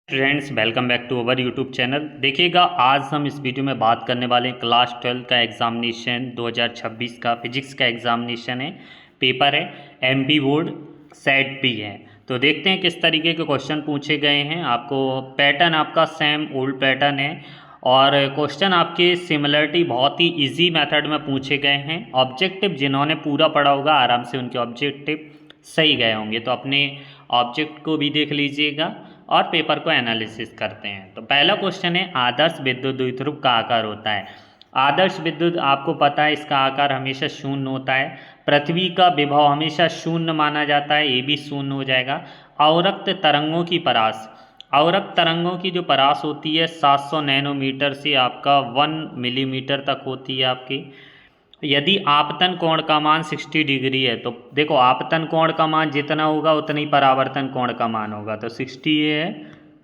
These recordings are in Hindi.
Friends, welcome back to our YouTube channel. देखिएगा, आज हम इस वीडियो में बात करने वाले हैं क्लास 12 का एग्जामिनेशन 2026 का फिजिक्स का एग्जामिनेशन है, पेपर है, एमपी बोर्ड सेट भी है। तो देखते हैं किस तरीके के क्वेश्चन पूछे गए हैं। आपको पैटर्न आपका सेम ओल्ड पैटर्न है और क्वेश्चन आपके सिमिलरिटी बहुत ही इजी मेथड में पूछे गए हैं। ऑब्जेक्टिव जिन्होंने पूरा पढ़ा होगा आराम से उनके ऑब्जेक्टिव सही गए होंगे। तो अपने ऑब्जेक्ट को भी देख लीजिएगा और पेपर को एनालिसिस करते हैं। तो पहला क्वेश्चन है, आदर्श विद्युत द्विध्रुव का आकार होता है। आदर्श विद्युत आपको पता है इसका आकार हमेशा शून्य होता है। पृथ्वी का विभव हमेशा शून्य माना जाता है, ये भी शून्य हो जाएगा। अवरक्त तरंगों की परास, अवरक्त तरंगों की जो परास होती है 700 नैनोमीटर से आपका 1 मिलीमीटर तक होती है आपकी। यदि आपतन कोण का मान 60 डिग्री है तो देखो, आपतन कोण का मान जितना होगा उतनी परावर्तन कोण का मान होगा। तो 60 ये है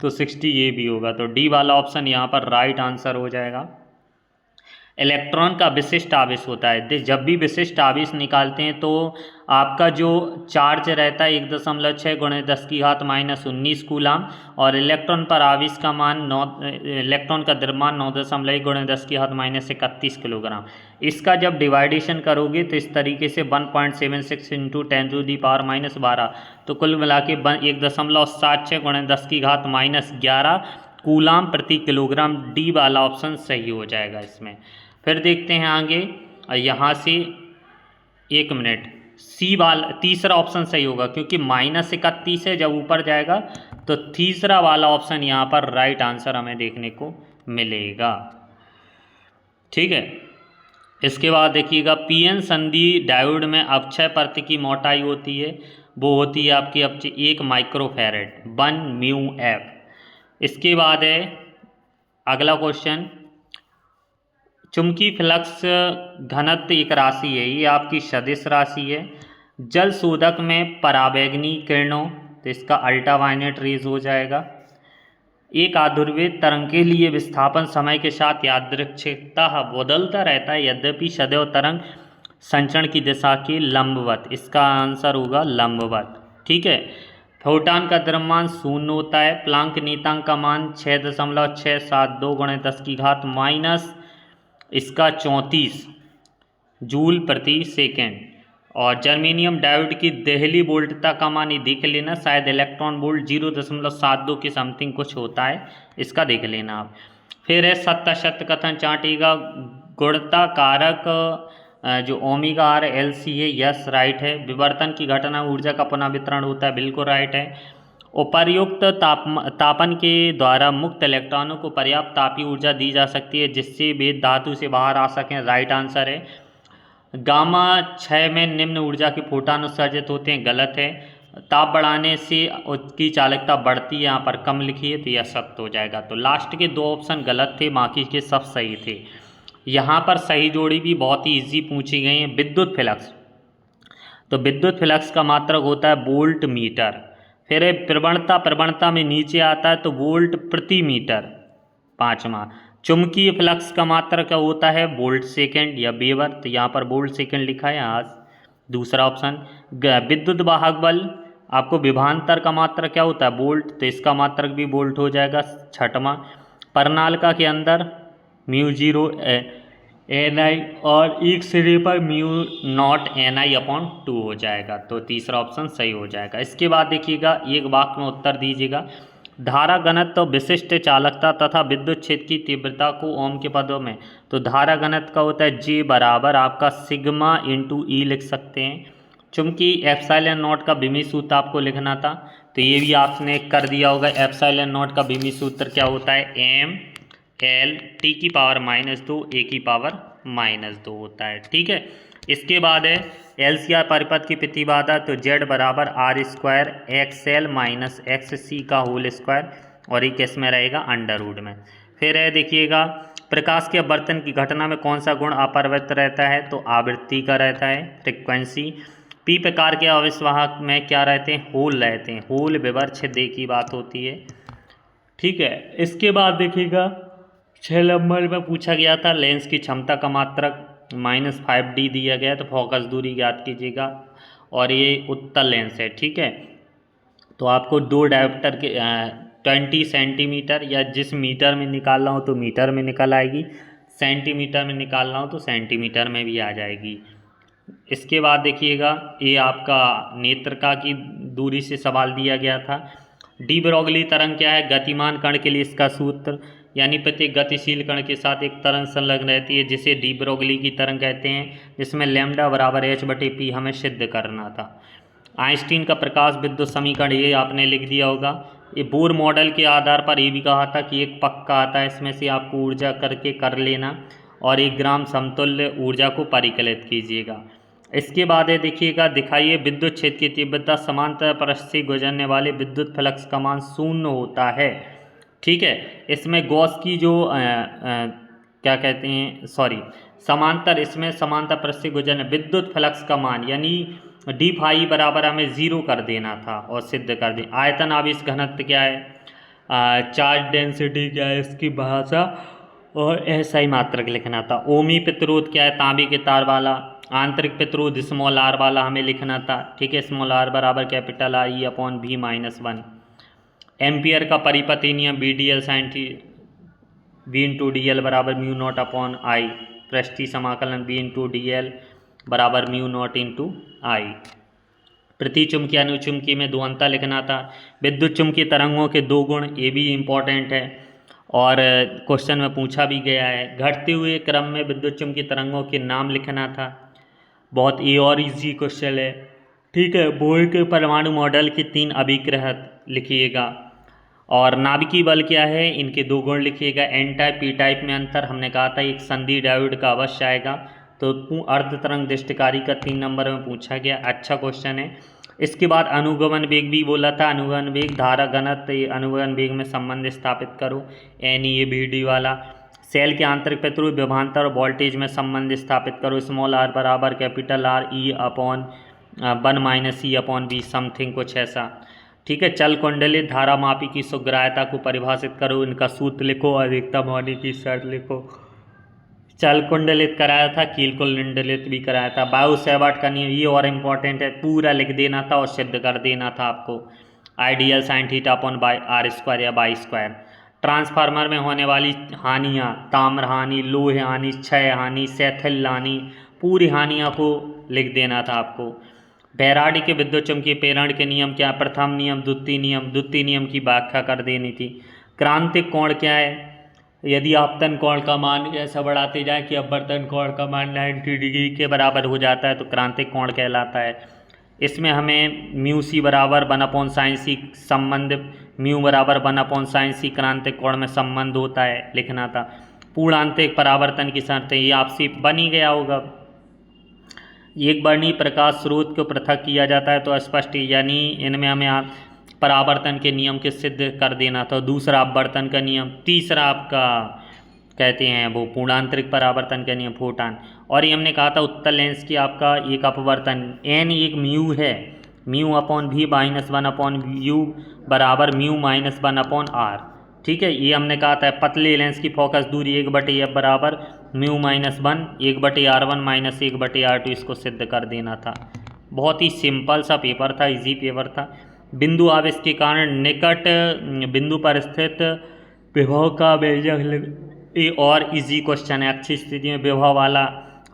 तो 60 ये भी होगा। तो डी वाला ऑप्शन यहाँ पर राइट आंसर हो जाएगा। इलेक्ट्रॉन का विशिष्ट आवेश होता है। जब भी विशिष्ट आवेश निकालते हैं तो आपका जो चार्ज रहता है 1.6 × 10⁻⁻19 कूलाम और इलेक्ट्रॉन पर आवेश का मान इलेक्ट्रॉन का द्रव्यमान 9.1 × 10⁻31 किलोग्राम। इसका जब डिवाइडेशन करोगे तो इस तरीके से 1.76 × 10⁻12 तो कुल मिला के 1.76 × 10⁻11 कूलाम प्रति किलोग्राम। डी वाला ऑप्शन सही हो जाएगा इसमें। फिर देखते हैं आगे, यहाँ से 1 मिनट, सी वाला तीसरा ऑप्शन सही होगा क्योंकि -31 है, जब ऊपर जाएगा तो तीसरा वाला ऑप्शन यहाँ पर राइट आंसर हमें देखने को मिलेगा। ठीक है, इसके बाद देखिएगा, पीएन संधि डायोड में अक्षय परत की मोटाई होती है, वो होती है आपकी 1 माइक्रोफैरेड 1 μF। इसके बाद है अगला क्वेश्चन, चुंबकीय फ्लक्स घनत्व एक राशि है, ये आपकी सदिश राशि है। जल शोधक में पराबैंगनी किरणों, तो इसका अल्ट्रावायलेट रेज हो जाएगा। एक आधुर्वित तरंग के लिए विस्थापन समय के साथ यादृच्छिकता बदलता रहता है, यद्यपि सदैव तरंग संचरण की दिशा के लंबवत। इसका आंसर होगा लंबवत। ठीक है, फोटान का द्रव्यमान शून्य होता है। प्लांक नियतांक का मान 6.672 × 10⁻⁻, इसका 34 जूल प्रति सेकेंड। और जर्मेनियम डायोड की देहली वोल्टता का मान ये देख लेना, शायद इलेक्ट्रॉन वोल्ट 0.72 के समथिंग कुछ होता है, इसका देख लेना आप। फिर है सत्य सत्य कथन चाटेगा, गुणता कारक जो ओमेगा R LC है, यस राइट है। विवर्तन की घटना ऊर्जा का पुनः वितरण होता है, बिल्कुल राइट है। उपर्युक्त तापन के द्वारा मुक्त इलेक्ट्रॉनों को पर्याप्त तापीय ऊर्जा दी जा सकती है जिससे वे धातु से बाहर आ सकें, राइट आंसर है। गामा 6 में निम्न ऊर्जा के फोटान उत्सर्जित होते हैं, गलत है। ताप बढ़ाने से उसकी चालकता बढ़ती है, यहाँ पर कम लिखी है, तो यह सत्य हो जाएगा। तो लास्ट के 2 ऑप्शन गलत थे, बाकी के सब सही थे। यहाँ पर सही जोड़ी भी बहुत ही ईजी पूछी गई है। विद्युत फ्लक्स, तो विद्युत फ्लक्स का मात्रक होता है वोल्ट मीटर। फिर प्रवणता, प्रवणता में नीचे आता है तो वोल्ट प्रति मीटर। 5वां, चुंबकीय फ्लक्स का मात्रक क्या होता है, वोल्ट सेकंड या वेबर, तो यहाँ पर वोल्ट सेकंड लिखा है आज। दूसरा ऑप्शन, विद्युत वाहक बल, आपको विभवांतर का मात्रक क्या होता है, वोल्ट, तो इसका मात्रक भी वोल्ट हो जाएगा। 6वां, परनालिका के अंदर μ0 Ni और एक सिरे पर μ0 Ni/2 हो जाएगा, तो तीसरा ऑप्शन सही हो जाएगा। इसके बाद देखिएगा, एक वाक्य में उत्तर दीजिएगा। धारा घनत्व, विशिष्ट चालकता तथा विद्युत क्षेत्र की तीव्रता को ओम के पदों में, तो धारा घनत्व का होता है J बराबर आपका सिग्मा × E लिख सकते हैं। चूंकि ε0 का विमी सूत्र आपको लिखना था, तो ये भी आपने कर दिया होगा। ε0 का विमी सूत्र क्या होता है, m L T⁻⁻2 A⁻−2 होता है। ठीक है, इसके बाद है LCR परिपथ की प्रतिबाधा, तो Z बराबर R² XL - XC का होल स्क्वायर, और ये किस में रहेगा, अंडर रूट में। फिर है देखिएगा, प्रकाश के अपवर्तन की घटना में कौन सा गुण अपरिवर्तित रहता है, तो आवृत्ति का रहता है, फ्रिक्वेंसी। पी प्रकार के आवेशवाहक में क्या रहते हैं, होल रहते हैं, होल विवर छिद्र की बात होती है। ठीक है, इसके बाद देखिएगा 6 नंबर में पूछा गया था लेंस की क्षमता का मात्रक -5D दिया गया, तो फोकस दूरी ज्ञात कीजिएगा, और ये उत्तल लेंस है। ठीक है, तो आपको 2 डायोप्टर के 20 सेंटीमीटर, या जिस मीटर में निकाल रहा हूँ तो मीटर में निकल आएगी, सेंटीमीटर में निकाल रहा हूँ तो सेंटीमीटर में भी आ जाएगी। इसके बाद देखिएगा, ये आपका नेत्रका की दूरी से सवाल दिया गया था। डी ब्रोगली तरंग क्या है? गतिमान कण के लिए इसका सूत्र, यानी प्रत्येक गतिशील कण के साथ एक तरंग संलग्न रहती है जिसे डी ब्रोगली की तरंग कहते हैं, जिसमें लैम्डा बराबर h/p हमें सिद्ध करना था। आइंस्टीन का प्रकाश विद्युत समीकरण ये आपने लिख दिया होगा। ये बोर मॉडल के आधार पर ये भी कहा था कि एक पक्का आता है, इसमें से आपको ऊर्जा करके कर लेना और 1 ग्राम समतुल्य ऊर्जा को परिकलित कीजिएगा। इसके बाद है देखिएगा, दिखाइए विद्युत क्षेत्र की तीव्रता समांतर पृष्ठ से गुजरने वाले विद्युत फ्लक्स का मान 0 होता है। ठीक है, इसमें गॉस की जो क्या कहते हैं, समांतर, इसमें समांतर पृष्ठ से गुजरने विद्युत फ्लक्स का मान यानी डी फाई बराबर हमें 0 कर देना था और सिद्ध कर दें। आयतन आवेश घनत्व क्या है, चार्ज डेंसिटी क्या है इसकी भाषा, और ऐसा ही मात्रक लिखना था। ओमी प्रतिरोध क्या है, तांबे के तार वाला। आंतरिक प्रतिरोध स्मॉल आर वाला हमें लिखना था। ठीक है, स्मॉल आर बराबर कैपिटल आर E/V-1। एम्पियर का परिपथी नियम BDL sin V/dL बराबर μ0/I। पृष्ठीय समाकलन V/dL बराबर μ0/I। प्रति चुंबकीय अनुचुंबकीय में 2 अंतर लिखना था। विद्युत चुंबकीय तरंगों के 2 गुण, ये भी इम्पॉर्टेंट है और क्वेश्चन में पूछा भी गया है। घटते हुए क्रम में विद्युत चुंबकीय तरंगों के नाम लिखना था। बहुत और इजी क्वेश्चन है। ठीक है, बोर के परमाणु मॉडल के 3 अभिग्रह लिखिएगा। और नाभिकीय बल क्या है, इनके 2 गुण लिखिएगा। N टाइप P टाइप में अंतर हमने कहा था, एक संधि डायोड का अवश्य आएगा। तो अर्ध तरंग दृष्टिकारी का 3 नंबर में पूछा गया, अच्छा क्वेश्चन है। इसके बाद अनुगमन वेग भी बोला था। अनुगमन वेग, धारा घनत्व, अनुगमन वेग में संबंध स्थापित करो, NEAVD वाला। सेल के आंतरिक प्रतिरोध, विभवांतर और वोल्टेज में संबंध स्थापित करो। स्मॉल r बराबर capital R E/1 - E/V something, कुछ ऐसा। ठीक है, चल कुंडलित धारामापी की सुग्राह्यता को परिभाषित करो, इनका सूत्र लिखो, अधिकतम होने की शर्त लिखो। चल कुंडलित कराया था, कील कुंडलित भी कराया था। बायो सेवार्ट का नियम, ये और इम्पोर्टेंट है, पूरा लिख देना था और सिद्ध कर देना था आपको। आइडियल साइन θ/r² या y²। ट्रांसफार्मर में होने वाली हानियाँ, ताम्र हानि, लोह हानि, क्षय हानि, शैथिल्य हानि, पूरी हानियों को लिख देना था आपको। फैराडे के विद्युत चुम्बकीय प्रेरण के नियम क्या, प्रथम नियम, द्वितीय नियम की व्याख्या कर देनी थी। क्रांतिक कोण क्या है, यदि आपतन कोण का मान ऐसा बढ़ाते जाए कि अपवर्तन कोण का मान 90 डिग्री के बराबर हो जाता है तो क्रांतिक कोण कहलाता है। इसमें हमें μc बराबर 1/sin c संबंध, μ बराबर 1/sin c क्रांतिक कोण में संबंध होता है, लिखना था। पूर्णांतिक परावर्तन की शर्तें, ये आपसे बन ही गया होगा। एक वर्णीय प्रकाश स्रोत को पृथक किया जाता है तो स्पष्ट, यानी इनमें हमें परावर्तन के नियम के सिद्ध कर देना था। दूसरा अपवर्तन का नियम, तीसरा आपका कहते हैं वो पूर्णांतरिक परावर्तन का नियम, फोटान। और ये हमने कहा था उत्तल लेंस की आपका एक अपवर्तन n एक म्यू है, μ/V - 1/u बराबर μ-1/r। ठीक है, ये हमने कहा था। पतले लेंस की फोकस दूरी 1/f बराबर μ-1 1/r1 - 1/r2, इसको सिद्ध कर देना था। बहुत ही सिंपल सा पेपर था, इजी पेपर था। बिंदु आवेश के कारण निकट बिंदु पर स्थित विभव का व्यंजक, ये और इजी क्वेश्चन है। अच्छी स्थिति में विभव वाला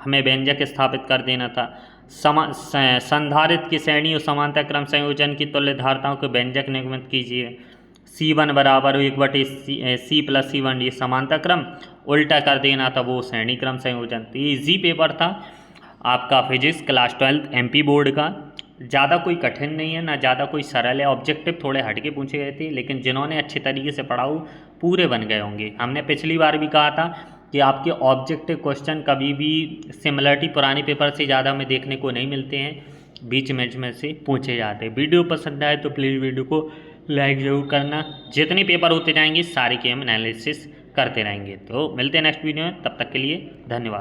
हमें व्यंजक स्थापित कर देना था। संधारित्र की श्रेणी और समांतर क्रम संयोजन की तुल्य धारताओं को व्यंजक निगमित कीजिए। C1 बराबर 1/C + C1, ये समांतर क्रम, उल्टा कर देना था वो श्रेणी क्रम संयोजन। तो ये इजी पेपर था आपका फिजिक्स क्लास 12 MP बोर्ड का। ज़्यादा कोई कठिन नहीं है, ना ज़्यादा कोई सरल है। ऑब्जेक्टिव थोड़े हटके पूछे गए थे, लेकिन जिन्होंने अच्छे तरीके से पढ़ा हो पूरे बन गए होंगे। हमने पिछली बार भी कहा था कि आपके ऑब्जेक्टिव क्वेश्चन कभी भी सिमिलरिटी पुराने पेपर से ज़्यादा हमें देखने को नहीं मिलते हैं, बीच में से पूछे जाते हैं। वीडियो पसंद आए तो प्लीज़ वीडियो को लाइक ज़रूर करना। जितने पेपर होते जाएंगे सारे के हम एनालिसिस करते रहेंगे। तो मिलते हैं नेक्स्ट वीडियो में, तब तक के लिए धन्यवाद।